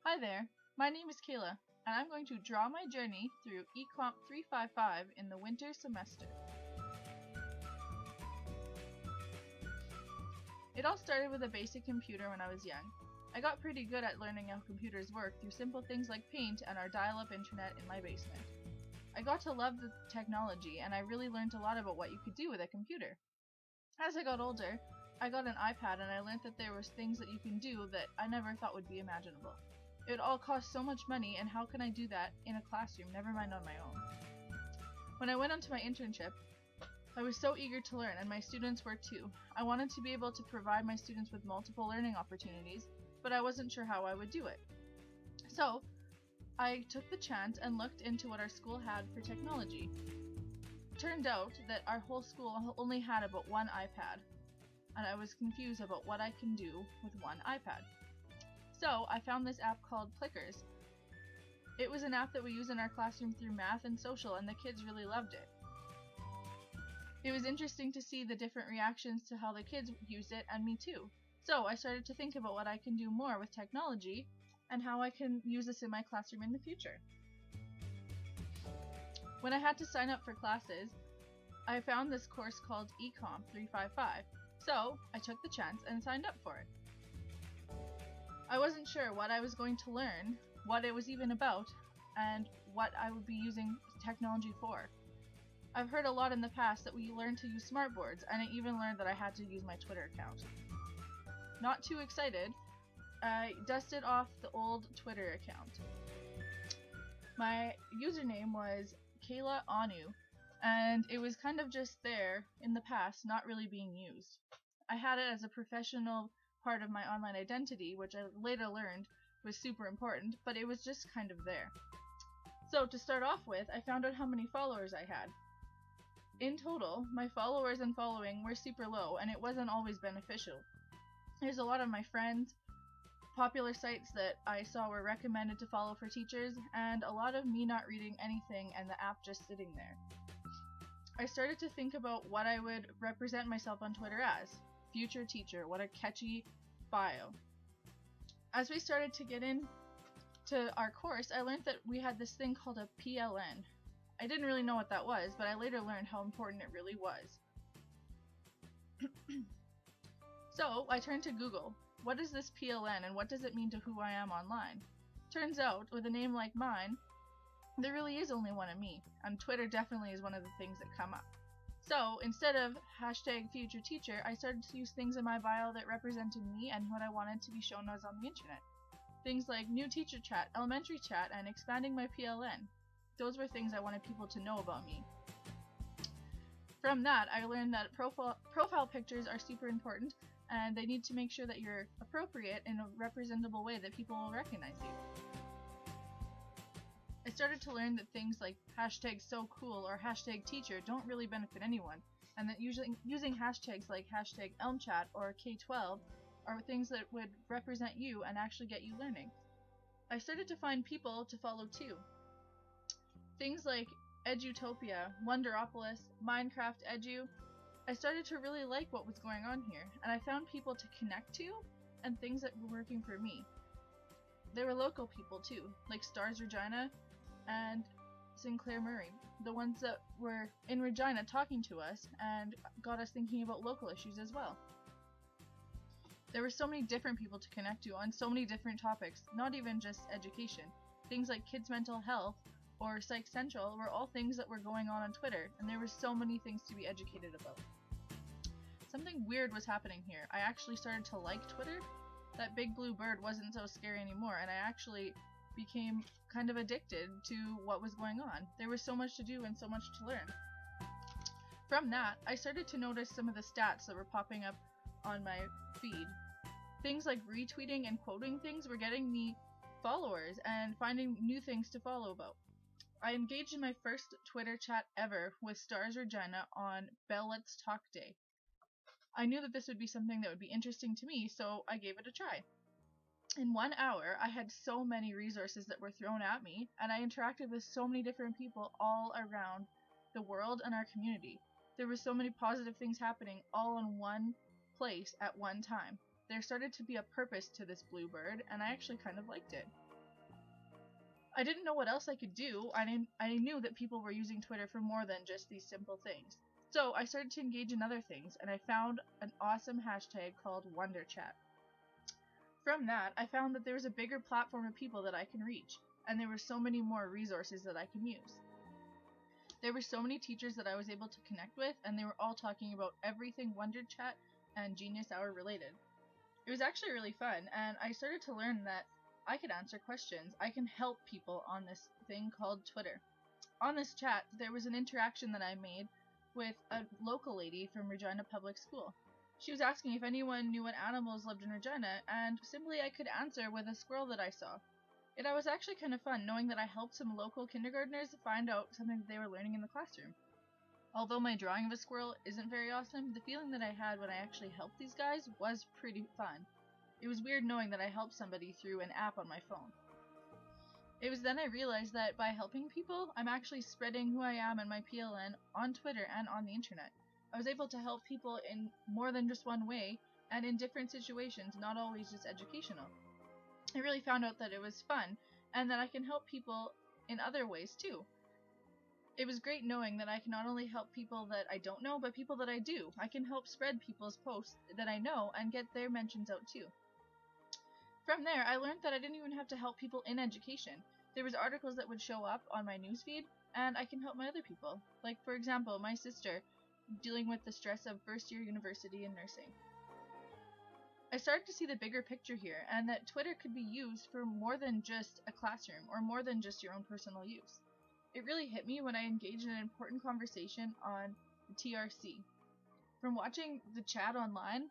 Hi there, my name is Kayla, and I'm going to draw my journey through ECMP355 in the winter semester. It all started with a basic computer when I was young. I got pretty good at learning how computers work through simple things like Paint and our dial-up internet in my basement. I got to love the technology, and I really learned a lot about what you could do with a computer. As I got older, I got an iPad and I learned that there was things that you can do that I never thought would be imaginable. It would all cost so much money, and how can I do that in a classroom, never mind on my own? When I went on to my internship, I was so eager to learn, and my students were too. I wanted to be able to provide my students with multiple learning opportunities, but I wasn't sure how I would do it. So, I took the chance and looked into what our school had for technology. It turned out that our whole school only had about one iPad, and I was confused about what I can do with one iPad. So I found this app called Clickers. It was an app that we used in our classroom through math and social, and the kids really loved it. It was interesting to see the different reactions to how the kids used it, and me too. So I started to think about what I can do more with technology and how I can use this in my classroom in the future. When I had to sign up for classes, I found this course called ECMP355. So I took the chance and signed up for it. I wasn't sure what I was going to learn, what it was even about, and what I would be using technology for. I've heard a lot in the past that we learned to use smartboards, and I even learned that I had to use my Twitter account. Not too excited, I dusted off the old Twitter account. My username was Kayla Anu, and it was kind of just there in the past, not really being used. I had it as a professional part of my online identity, which I later learned was super important, but it was just kind of there. So to start off with, I found out how many followers I had. In total, my followers and following were super low, and it wasn't always beneficial. There's a lot of my friends, popular sites that I saw were recommended to follow for teachers, and a lot of me not reading anything and the app just sitting there. I started to think about what I would represent myself on Twitter as. Future teacher, what a catchy bio. As we started to get into our course, I learned that we had this thing called a PLN. I didn't really know what that was, but I later learned how important it really was. So I turned to Google. What is this PLN and what does it mean to who I am online? Turns out, with a name like mine, there really is only one of me, and Twitter definitely is one of the things that come up. So, instead of #futureteacher, I started to use things in my bio that represented me and what I wanted to be shown as on the internet. Things like new teacher chat, elementary chat, and expanding my PLN. Those were things I wanted people to know about me. From that, I learned that profile pictures are super important, and they need to make sure that you're appropriate in a representable way that people will recognize you. I started to learn that things like #SoCool or #teacher don't really benefit anyone, and that using hashtags like #ElmChat or K12 are things that would represent you and actually get you learning. I started to find people to follow too. Things like Edutopia, Wonderopolis, Minecraft Edu. I started to really like what was going on here, and I found people to connect to and things that were working for me. There were local people too, like Stars Regina and Sinclair Murray, the ones that were in Regina talking to us and got us thinking about local issues as well. There were so many different people to connect to on so many different topics, not even just education. Things like kids' mental health or Psych Central were all things that were going on Twitter, and there were so many things to be educated about. Something weird was happening here. I actually started to like Twitter. That big blue bird wasn't so scary anymore, and I actually became kind of addicted to what was going on. There was so much to do and so much to learn. From that, I started to notice some of the stats that were popping up on my feed. Things like retweeting and quoting things were getting me followers and finding new things to follow about. I engaged in my first Twitter chat ever with Stars Regina on Bell Let's Talk Day. I knew that this would be something that would be interesting to me, so I gave it a try. In 1 hour, I had so many resources that were thrown at me, and I interacted with so many different people all around the world and our community. There were so many positive things happening all in one place at one time. There started to be a purpose to this bluebird, and I actually kind of liked it. I didn't know what else I could do. I knew that people were using Twitter for more than just these simple things. So I started to engage in other things, and I found an awesome hashtag called WonderChat. From that, I found that there was a bigger platform of people that I can reach, and there were so many more resources that I can use. There were so many teachers that I was able to connect with, and they were all talking about everything WonderChat and Genius Hour related. It was actually really fun, and I started to learn that I could answer questions. I can help people on this thing called Twitter. On this chat, there was an interaction that I made with a local lady from Regina Public School. She was asking if anyone knew what animals lived in Regina, and simply I could answer with a squirrel that I saw. It was actually kind of fun knowing that I helped some local kindergartners find out something that they were learning in the classroom. Although my drawing of a squirrel isn't very awesome, the feeling that I had when I actually helped these guys was pretty fun. It was weird knowing that I helped somebody through an app on my phone. It was then I realized that by helping people, I'm actually spreading who I am and my PLN on Twitter and on the internet. I was able to help people in more than just one way, and in different situations, not always just educational. I really found out that it was fun, and that I can help people in other ways too. It was great knowing that I can not only help people that I don't know, but people that I do. I can help spread people's posts that I know and get their mentions out too. From there, I learned that I didn't even have to help people in education. There was articles that would show up on my newsfeed, and I can help my other people. Like, for example, my sister dealing with the stress of first-year university in nursing. I started to see the bigger picture here, and that Twitter could be used for more than just a classroom, or more than just your own personal use. It really hit me when I engaged in an important conversation on the TRC. From watching the chat online,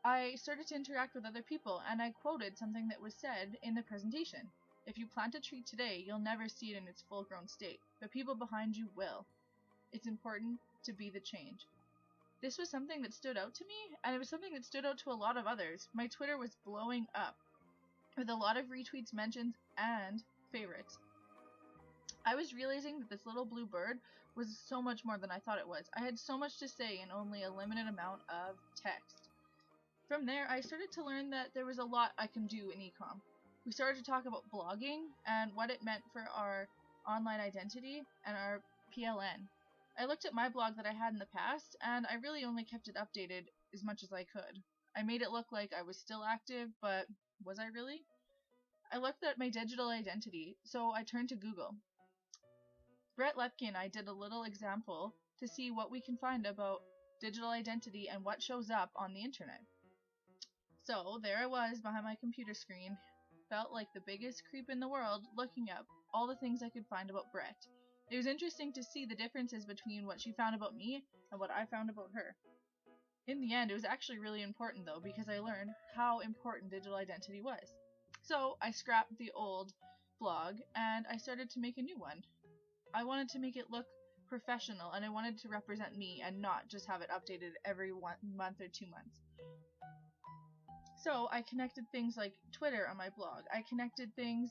I started to interact with other people, and I quoted something that was said in the presentation. If you plant a tree today, you'll never see it in its full-grown state, but people behind you will. It's important to be the change. This was something that stood out to me, and it was something that stood out to a lot of others. My Twitter was blowing up, with a lot of retweets, mentions, and favorites. I was realizing that this little blue bird was so much more than I thought it was. I had so much to say in only a limited amount of text. From there, I started to learn that there was a lot I can do in ecom. We started to talk about blogging and what it meant for our online identity and our PLN. I looked at my blog that I had in the past, and I really only kept it updated as much as I could. I made it look like I was still active, but was I really? I looked at my digital identity, so I turned to Google. Brett Lepke and I did a little example to see what we can find about digital identity and what shows up on the internet. So there I was behind my computer screen, felt like the biggest creep in the world, looking up all the things I could find about Brett. It was interesting to see the differences between what she found about me and what I found about her. In the end, it was actually really important though, because I learned how important digital identity was. So I scrapped the old blog and I started to make a new one. I wanted to make it look professional, and I wanted to represent me and not just have it updated every 1 month or 2 months. So I connected things like Twitter on my blog. I connected things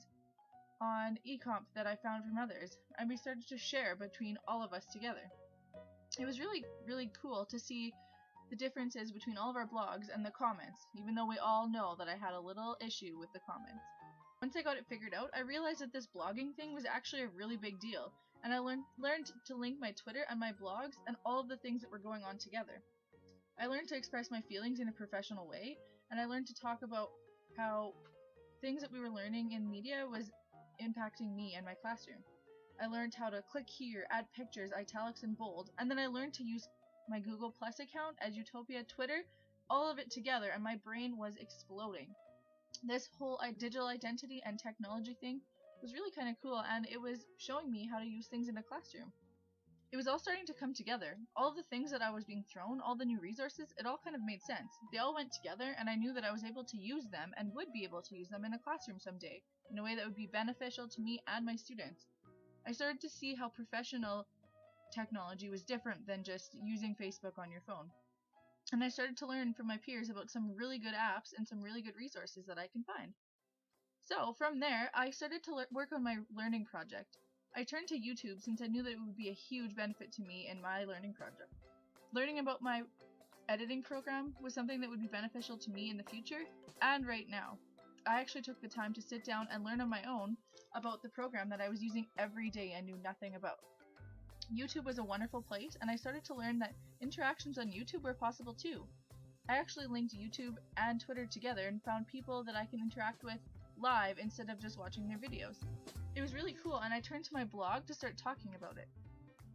on ECMP that I found from others, and we started to share between all of us together. It was really, really cool to see the differences between all of our blogs and the comments, even though we all know that I had a little issue with the comments. Once I got it figured out, I realized that this blogging thing was actually a really big deal, and I learned to link my Twitter and my blogs and all of the things that were going on together. I learned to express my feelings in a professional way, and I learned to talk about how things that we were learning in media was impacting me and my classroom. I learned how to click here, add pictures, italics, and bold, and then I learned to use my Google Plus account as Utopia Twitter, all of it together, and my brain was exploding. This whole digital identity and technology thing was really kind of cool, and it was showing me how to use things in a classroom. It was all starting to come together. All of the things that I was being thrown, all the new resources, it all kind of made sense. They all went together, and I knew that I was able to use them and would be able to use them in a classroom someday, in a way that would be beneficial to me and my students. I started to see how professional technology was different than just using Facebook on your phone. And I started to learn from my peers about some really good apps and some really good resources that I can find. So from there, I started to work on my learning project. I turned to YouTube since I knew that it would be a huge benefit to me in my learning project. Learning about my editing program was something that would be beneficial to me in the future and right now. I actually took the time to sit down and learn on my own about the program that I was using every day and knew nothing about. YouTube was a wonderful place, and I started to learn that interactions on YouTube were possible too. I actually linked YouTube and Twitter together and found people that I can interact with live instead of just watching their videos. It was really cool, and I turned to my blog to start talking about it.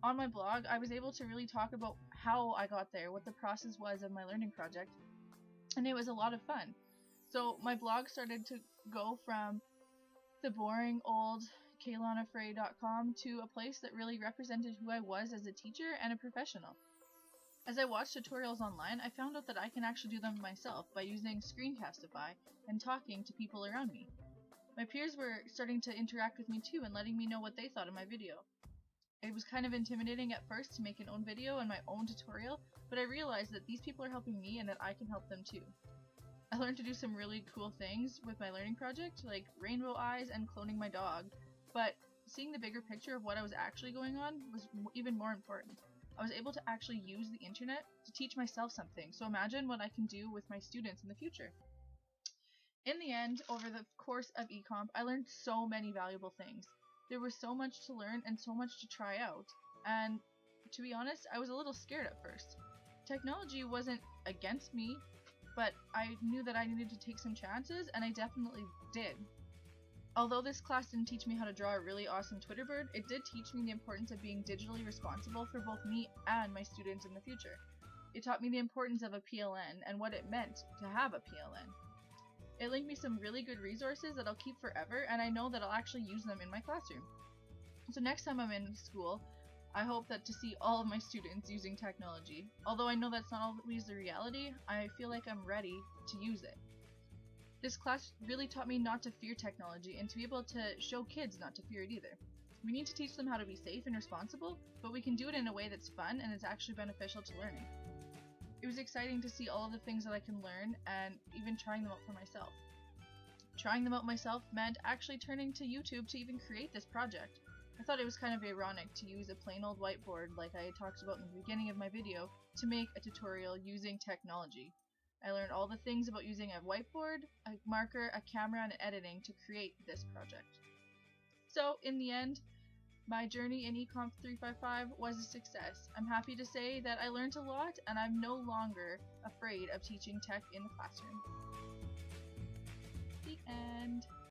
On my blog, I was able to really talk about how I got there, what the process was of my learning project, and it was a lot of fun. So my blog started to go from the boring old KaylaNafray.com to a place that really represented who I was as a teacher and a professional. As I watched tutorials online, I found out that I can actually do them myself by using Screencastify and talking to people around me. My peers were starting to interact with me too and letting me know what they thought of my video. It was kind of intimidating at first to make an own video and my own tutorial, but I realized that these people are helping me and that I can help them too. I learned to do some really cool things with my learning project, like rainbow eyes and cloning my dog, but seeing the bigger picture of what I was actually going on was even more important. I was able to actually use the internet to teach myself something, so imagine what I can do with my students in the future. In the end, over the course of ECMP, I learned so many valuable things. There was so much to learn and so much to try out, and to be honest, I was a little scared at first. Technology wasn't against me, but I knew that I needed to take some chances, and I definitely did. Although this class didn't teach me how to draw a really awesome Twitter bird, it did teach me the importance of being digitally responsible for both me and my students in the future. It taught me the importance of a PLN and what it meant to have a PLN. It linked me some really good resources that I'll keep forever, and I know that I'll actually use them in my classroom. So next time I'm in school, I hope that to see all of my students using technology. Although I know that's not always the reality, I feel like I'm ready to use it. This class really taught me not to fear technology and to be able to show kids not to fear it either. We need to teach them how to be safe and responsible, but we can do it in a way that's fun and is actually beneficial to learning. It was exciting to see all of the things that I can learn and even trying them out for myself. Trying them out myself meant actually turning to YouTube to even create this project. I thought it was kind of ironic to use a plain old whiteboard like I had talked about in the beginning of my video to make a tutorial using technology. I learned all the things about using a whiteboard, a marker, a camera, and editing to create this project. So, in the end, my journey in ECMP355 was a success. I'm happy to say that I learned a lot, and I'm no longer afraid of teaching tech in the classroom. The end.